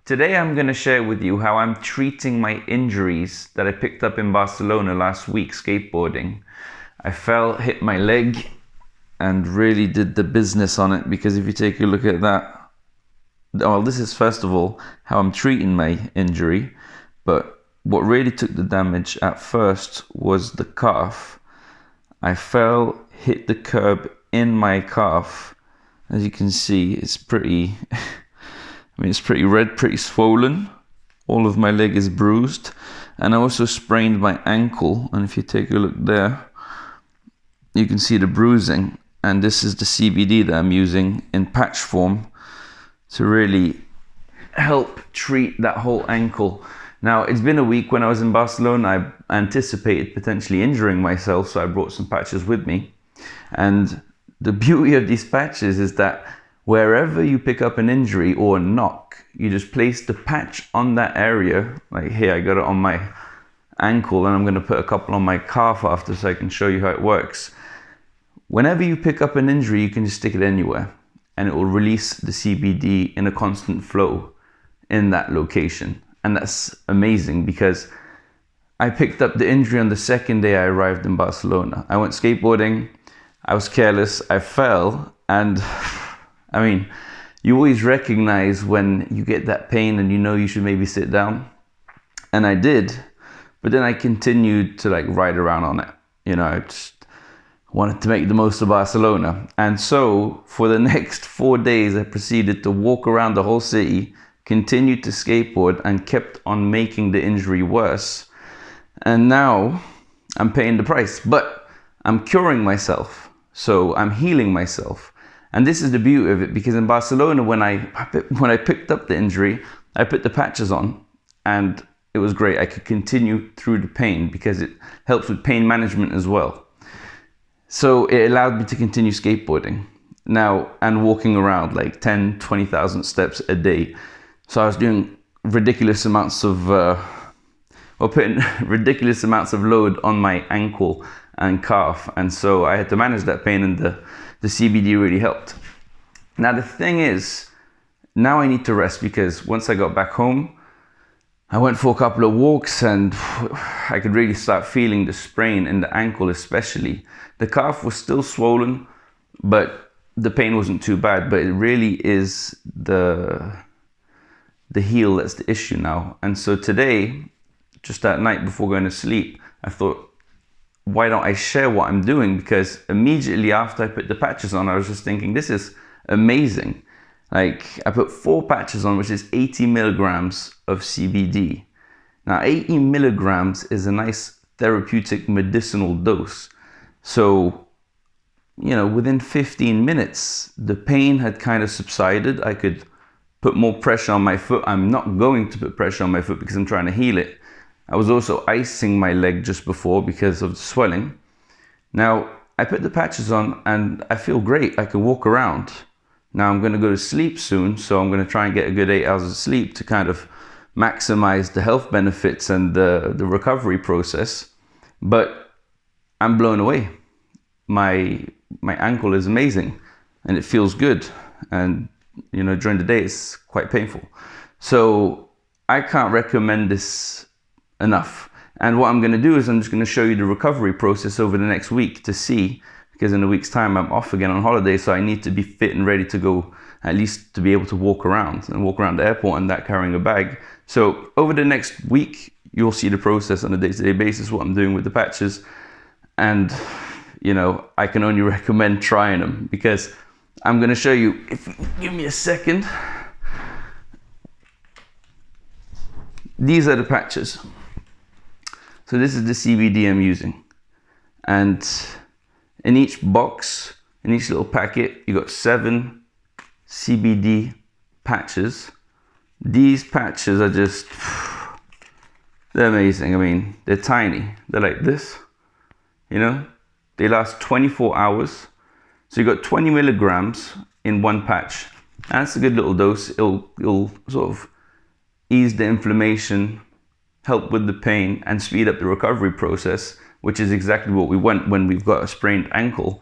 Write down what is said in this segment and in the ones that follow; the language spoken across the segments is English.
Today I'm going to share with you how I'm treating my injuries that I picked up in Barcelona last week skateboarding. I fell, hit my leg, and really did the business on it, because if you take a look at that, well, this is first of all how I'm treating my injury, but what really took the damage at first was the calf. I fell, hit the curb in my calf. As you can see, it's pretty it's pretty red, pretty swollen. All of my leg is bruised. And I also sprained my ankle. And if you take a look there, you can see the bruising. And this is the CBD that I'm using in patch form to really help treat that whole ankle. Now, it's been a week. When I was in Barcelona, I anticipated potentially injuring myself, so I brought some patches with me. And the beauty of these patches is that wherever you pick up an injury or a knock, you just place the patch on that area. Like here, I got it on my ankle, and I'm going to put a couple on my calf after so I can show you how it works. Whenever you pick up an injury, you can just stick it anywhere, and it will release the CBD in a constant flow in that location. And that's amazing, because I picked up the injury on the second day I arrived in Barcelona. I went skateboarding, I was careless, I fell, and I mean, you always recognize when you get that pain and you know you should maybe sit down. And I did, but then I continued to ride around on it. I just wanted to make the most of Barcelona. And so for the next 4 days, I proceeded to walk around the whole city, continued to skateboard, and kept on making the injury worse. And now I'm paying the price, but I'm curing myself. So I'm healing myself. And this is the beauty of it, because in Barcelona, when I picked up the injury, I put the patches on, and it was great. I could continue through the pain because it helps with pain management as well. So it allowed me to continue skateboarding now and walking around like 10, 20,000 steps a day. So I was doing ridiculous amounts of, putting ridiculous amounts of load on my ankle and calf. And so I had to manage that pain, and the CBD really helped. Now the thing is, now I need to rest, because once I got back home, I went for a couple of walks, and I could really start feeling the sprain in the ankle especially. The calf was still swollen, but the pain wasn't too bad. But it really is the heel that's the issue now. And so today, just that night before going to sleep, I thought, why don't I share what I'm doing? Because immediately after I put the patches on, I was just thinking, this is amazing. I put 4 patches on, which is 80 milligrams of CBD. Now, 80 milligrams is a nice therapeutic medicinal dose. So, within 15 minutes, the pain had kind of subsided. I could put more pressure on my foot. I'm not going to put pressure on my foot because I'm trying to heal it. I was also icing my leg just before because of the swelling. Now, I put the patches on and I feel great. I can walk around. Now I'm going to go to sleep soon, so I'm going to try and get a good 8 hours of sleep to kind of maximize the health benefits and the recovery process. But I'm blown away. My ankle is amazing and it feels good. And during the day it's quite painful. So I can't recommend this enough. And what I'm going to do is I'm just going to show you the recovery process over the next week to see, because in a week's time I'm off again on holiday, so I need to be fit and ready to go, at least to be able to walk around the airport and that carrying a bag. So over the next week, you'll see the process on a day-to-day basis, what I'm doing with the patches. And, I can only recommend trying them, because I'm going to show you, if you give me a second. These are the patches. So this is the CBD I'm using. And in each box, in each little packet, you got 7 CBD patches. These patches are just, they're amazing. I mean, they're tiny. They're like this, They last 24 hours. So you got 20 milligrams in one patch. And that's a good little dose. It'll sort of ease the inflammation, help with the pain, and speed up the recovery process, which is exactly what we want when we've got a sprained ankle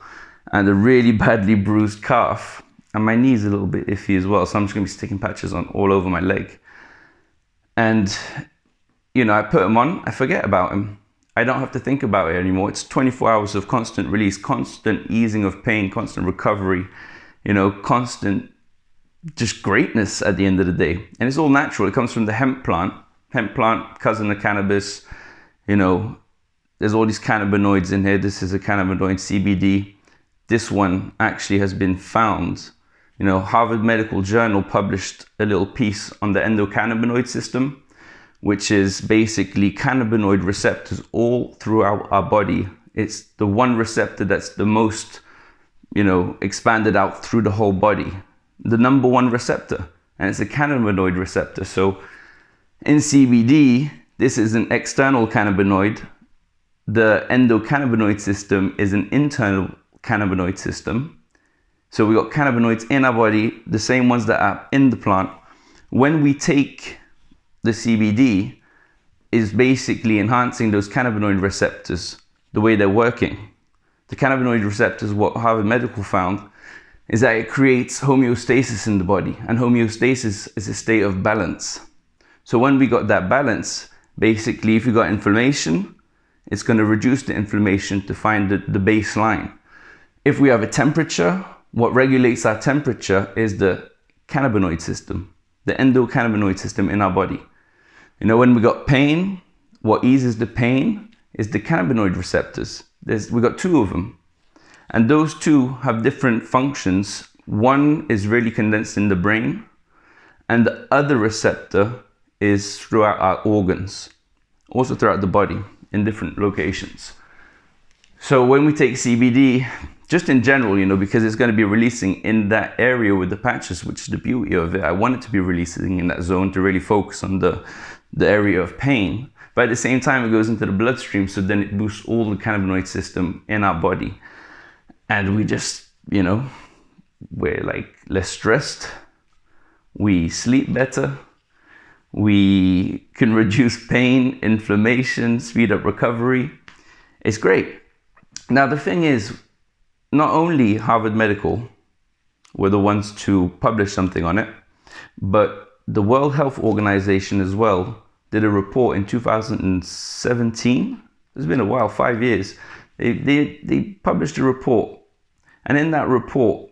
and a really badly bruised calf. And my knee's a little bit iffy as well, so I'm just going to be sticking patches on all over my leg. And, I put him on, I forget about him. I don't have to think about it anymore. It's 24 hours of constant release, constant easing of pain, constant recovery, constant just greatness at the end of the day. And it's all natural. It comes from the hemp plant, cousin of cannabis. There's all these cannabinoids in here. This is a cannabinoid, CBD. This one actually has been found. Harvard Medical Journal published a little piece on the endocannabinoid system, which is basically cannabinoid receptors all throughout our body. It's the one receptor that's the most, expanded out through the whole body. The number one receptor, and it's a cannabinoid receptor. So in CBD, this is an external cannabinoid. The endocannabinoid system is an internal cannabinoid system. So we got cannabinoids in our body, the same ones that are in the plant. When we take the CBD, is basically enhancing those cannabinoid receptors, the way they're working. The cannabinoid receptors, what Harvard Medical found, is that it creates homeostasis in the body. And homeostasis is a state of balance. So when we got that balance, basically if you got inflammation, it's going to reduce the inflammation to find the baseline. If we have a temperature, what regulates our temperature is the cannabinoid system, the endocannabinoid system in our body. When we got pain, what eases the pain is the cannabinoid receptors. We got two of them. And those two have different functions. One is really condensed in the brain, and the other receptor is throughout our organs, also throughout the body in different locations. So when we take CBD, just in general, because it's going to be releasing in that area with the patches, which is the beauty of it. I want it to be releasing in that zone to really focus on the area of pain. But at the same time, it goes into the bloodstream, so then it boosts all the cannabinoid system in our body. And we just, we're like less stressed. We sleep better. We can reduce pain, inflammation, speed up recovery. It's great. Now, the thing is, not only Harvard Medical were the ones to publish something on it, but the World Health Organization as well did a report in 2017. It's been a while, 5 years. They published a report. And in that report,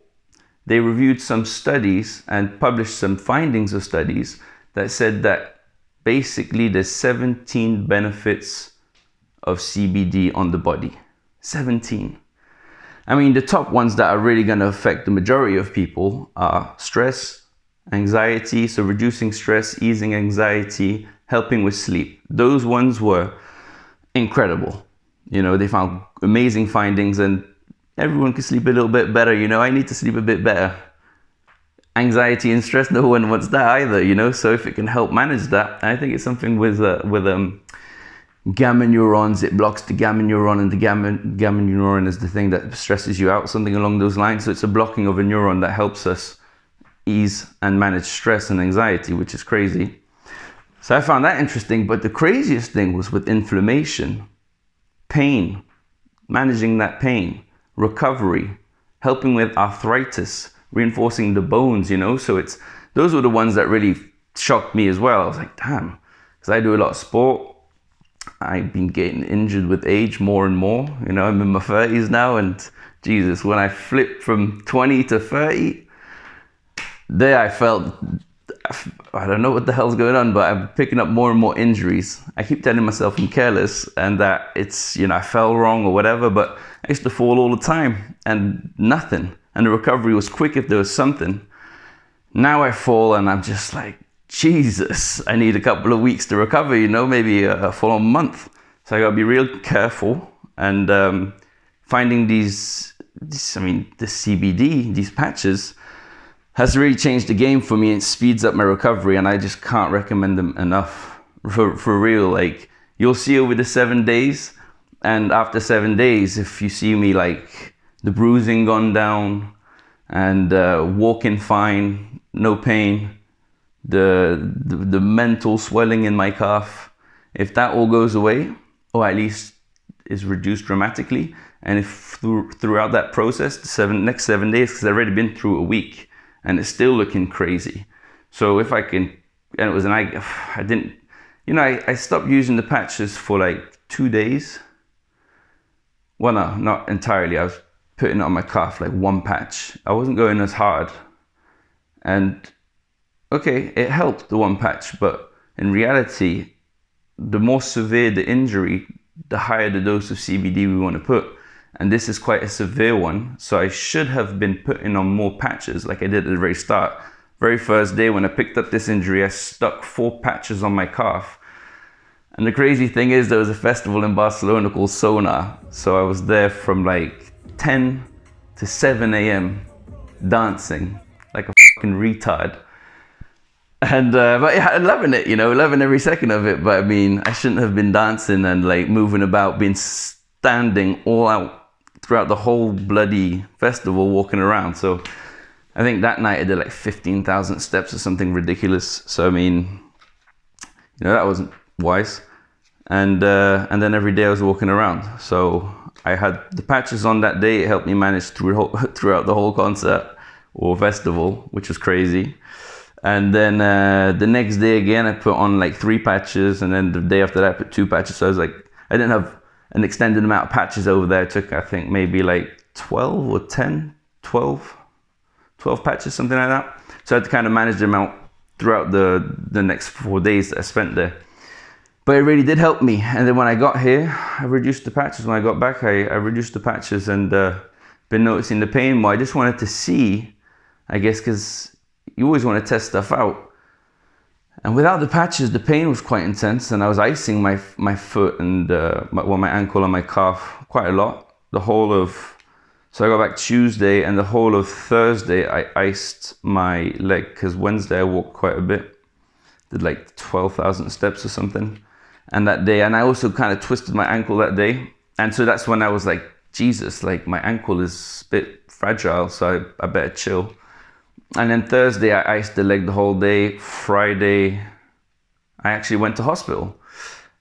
they reviewed some studies and published some findings of studies that said that basically there's 17 benefits of CBD on the body. 17. I mean, the top ones that are really going to affect the majority of people are stress, anxiety, so reducing stress, easing anxiety, helping with sleep. Those ones were incredible. They found amazing findings, and everyone can sleep a little bit better. I need to sleep a bit better. Anxiety and stress, no one wants that either, so if it can help manage that, I think it's something with gamma neurons. It blocks the gamma neuron, and the gamma neuron is the thing that stresses you out, something along those lines. So it's a blocking of a neuron that helps us ease and manage stress and anxiety, which is crazy. So I found that interesting. But the craziest thing was with inflammation, pain, managing that pain, recovery, helping with arthritis, reinforcing the bones, so those were the ones that really shocked me as well. I was like, damn, because I do a lot of sport. I've been getting injured with age more and more. I'm in my 30s now, and Jesus, when I flipped from 20 to 30, there I felt, I don't know what the hell's going on, but I'm picking up more and more injuries. I keep telling myself I'm careless and that it's, I fell wrong or whatever, but I used to fall all the time and nothing. And the recovery was quick if there was something. Now I fall and I'm just like, Jesus, I need a couple of weeks to recover, maybe a full month. So I gotta be real careful. And finding the CBD, these patches, has really changed the game for me. It speeds up my recovery, and I just can't recommend them enough. For real, like, you'll see over the 7 days, and after 7 days, if you see me, like, the bruising gone down, and walking fine, no pain, the mental swelling in my calf, if that all goes away, or at least is reduced dramatically, and if throughout that process, the next 7 days, because I've already been through a week, and it's still looking crazy. So if and it was I didn't, I stopped using the patches for like 2 days. Well, no, not entirely. I was putting it on my calf, like one patch. I wasn't going as hard. And okay, it helped, the one patch, but in reality, the more severe the injury, the higher the dose of CBD we want to put. And this is quite a severe one. So I should have been putting on more patches like I did at the very start. Very first day when I picked up this injury, I stuck 4 patches on my calf. And the crazy thing is there was a festival in Barcelona called Sonar. So I was there from like 10 to 7 a.m. dancing like a fucking retard. And but yeah, loving it, loving every second of it. But I mean, I shouldn't have been dancing and like moving about, being standing all out throughout the whole bloody festival, walking around. So I think that night I did like 15,000 steps or something ridiculous. So I mean, that wasn't wise. And then every day I was walking around. So I had the patches on that day. It helped me manage throughout the whole concert or festival, which was crazy. And then the next day again, I put on like 3 patches. And then the day after that, I put 2 patches. So I was like, I didn't have an extended amount of patches over there. I took, I think, maybe like 12 or 10, 12 patches, something like that. So I had to kind of manage them out throughout the next 4 days that I spent there. But it really did help me. And then when I got here, I reduced the patches. When I got back, I reduced the patches and been noticing the pain more. I just wanted to see, I guess, because you always want to test stuff out. And without the patches, the pain was quite intense. And I was icing my foot and my ankle and my calf quite a lot. So I got back Tuesday, and the whole of Thursday, I iced my leg, because Wednesday I walked quite a bit. Did like 12,000 steps or something. And that day, and I also kind of twisted my ankle that day. And so that's when I was like, Jesus, like my ankle is a bit fragile, so I better chill. And then Thursday, I iced the leg the whole day. Friday, I actually went to hospital.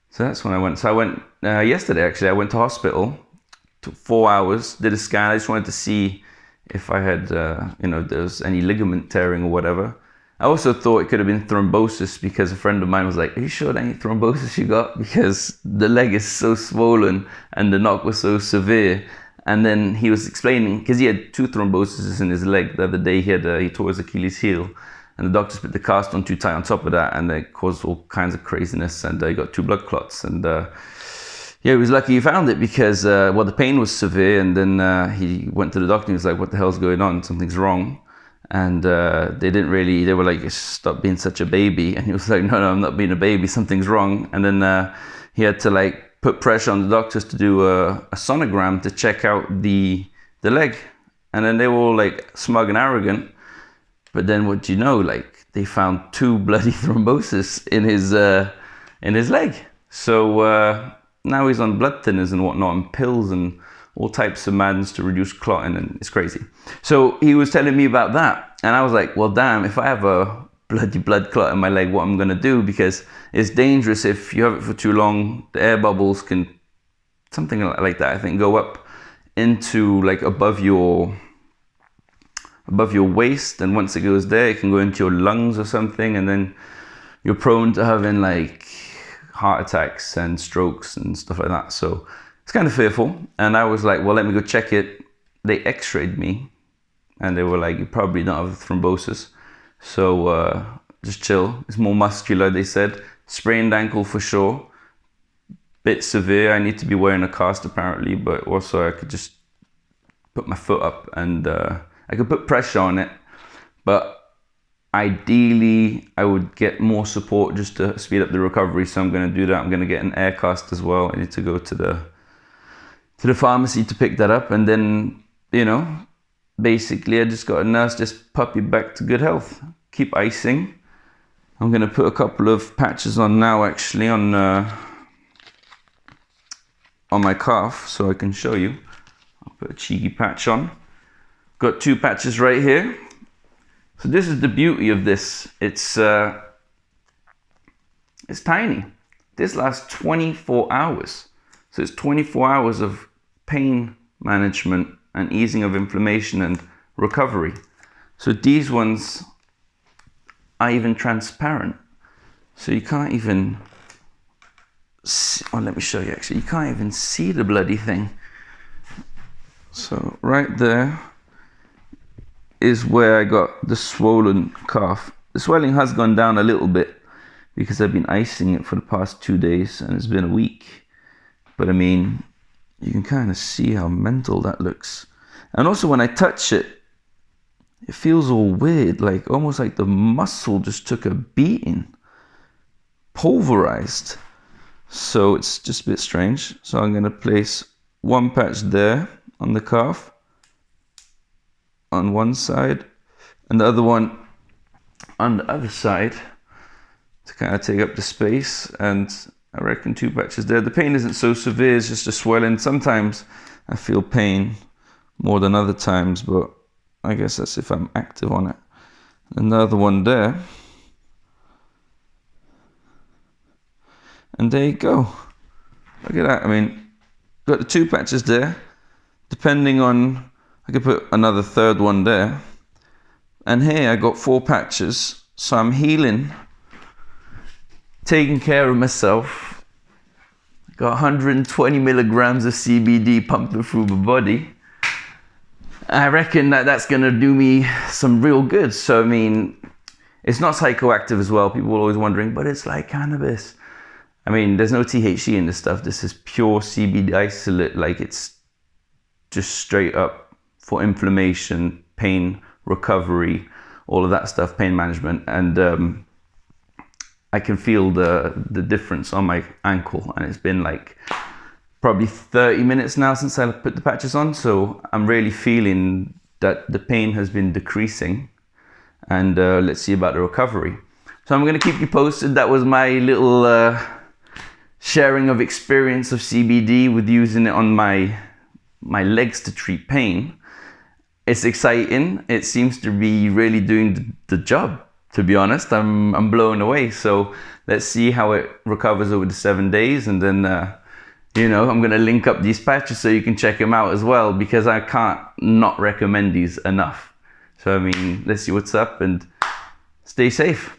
So that's when I went. So I went yesterday, actually. I went to hospital, took 4 hours, did a scan. I just wanted to see if I had, if there was any ligament tearing or whatever. I also thought it could have been thrombosis, because a friend of mine was like, are you sure that ain't thrombosis you got? Because the leg is so swollen and the knock was so severe. And then he was explaining, because he had 2 thromboses in his leg the other day. He tore his Achilles heel, and the doctors put the cast on too tight on top of that, and it caused all kinds of craziness, and he got 2 blood clots. And he was lucky he found it, because the pain was severe. And then he went to the doctor and he was like, what the hell's going on? Something's wrong. And they were like, stop being such a baby. And he was like, no, I'm not being a baby, something's wrong. And then he had to like put pressure on the doctors to do a sonogram to check out the leg. And then they were all like smug and arrogant. But then what do you know, like they found 2 bloody thrombosis in his leg. So now he's on blood thinners and whatnot, and pills and all types of madness to reduce clotting, and it's crazy. So he was telling me about that, and I was like, well, damn, if I have a bloody blood clot in my leg, what I'm gonna do? Because it's dangerous if you have it for too long. The air bubbles can, something like that, I think, go up into like above your waist, and once it goes there, it can go into your lungs or something, and then you're prone to having like heart attacks and strokes and stuff like that. So it's kind of fearful. And I was like, well, let me go check it. They x-rayed me, and they were like, you probably don't have thrombosis. So just chill. It's more muscular, they said. Sprained ankle for sure. Bit severe. I need to be wearing a cast apparently, but also I could just put my foot up and I could put pressure on it. But ideally, I would get more support just to speed up the recovery. So I'm going to do that. I'm going to get an air cast as well. I need to go to the pharmacy to pick that up. And then, basically I just got a nurse just puppy back to good health. Keep icing. I'm going to put a couple of patches on now, actually, on my calf, so I can show you. I'll put a cheeky patch on. Got 2 patches right here. So this is the beauty of this. It's tiny. This lasts 24 hours. So it's 24 hours of pain management and easing of inflammation and recovery. So these ones are even transparent. So you can't even see, oh, let me show you actually. You can't even see the bloody thing. So right there is where I got the swollen calf. The swelling has gone down a little bit because I've been icing it for the past 2 days and it's been a week. But I mean, you can kind of see how mental that looks. And also when I touch it, it feels all weird, like almost like the muscle just took a beating, pulverized. So it's just a bit strange. So I'm gonna place one patch there on the calf on one side and the other one on the other side to kind of take up the space, and I reckon 2 patches there. The pain isn't so severe, it's just a swelling. Sometimes I feel pain more than other times, but I guess that's if I'm active on it. Another one there. And there you go. Look at that. I mean, got the 2 patches there. Depending on, I could put another third one there. And here I got 4 patches. So I'm healing, taking care of myself. Got 120 milligrams of CBD pumping through my body. I reckon that that's gonna do me some real good. So I mean, it's not psychoactive as well. People are always wondering, but it's like cannabis. I mean, there's no THC in this stuff. This is pure CBD isolate. Like, it's just straight up for inflammation, pain recovery, all of that stuff, pain management. And I can feel the difference on my ankle, and it's been like probably 30 minutes now since I put the patches on. So I'm really feeling that the pain has been decreasing, and let's see about the recovery. So I'm gonna keep you posted. That was my little sharing of experience of CBD with using it on my legs to treat pain. It's exciting. It seems to be really doing the job, to be honest. I'm blown away. So let's see how it recovers over the 7 days, and then you know, I'm gonna link up these patches so you can check them out as well, because I can't not recommend these enough. So I mean, let's see what's up and stay safe.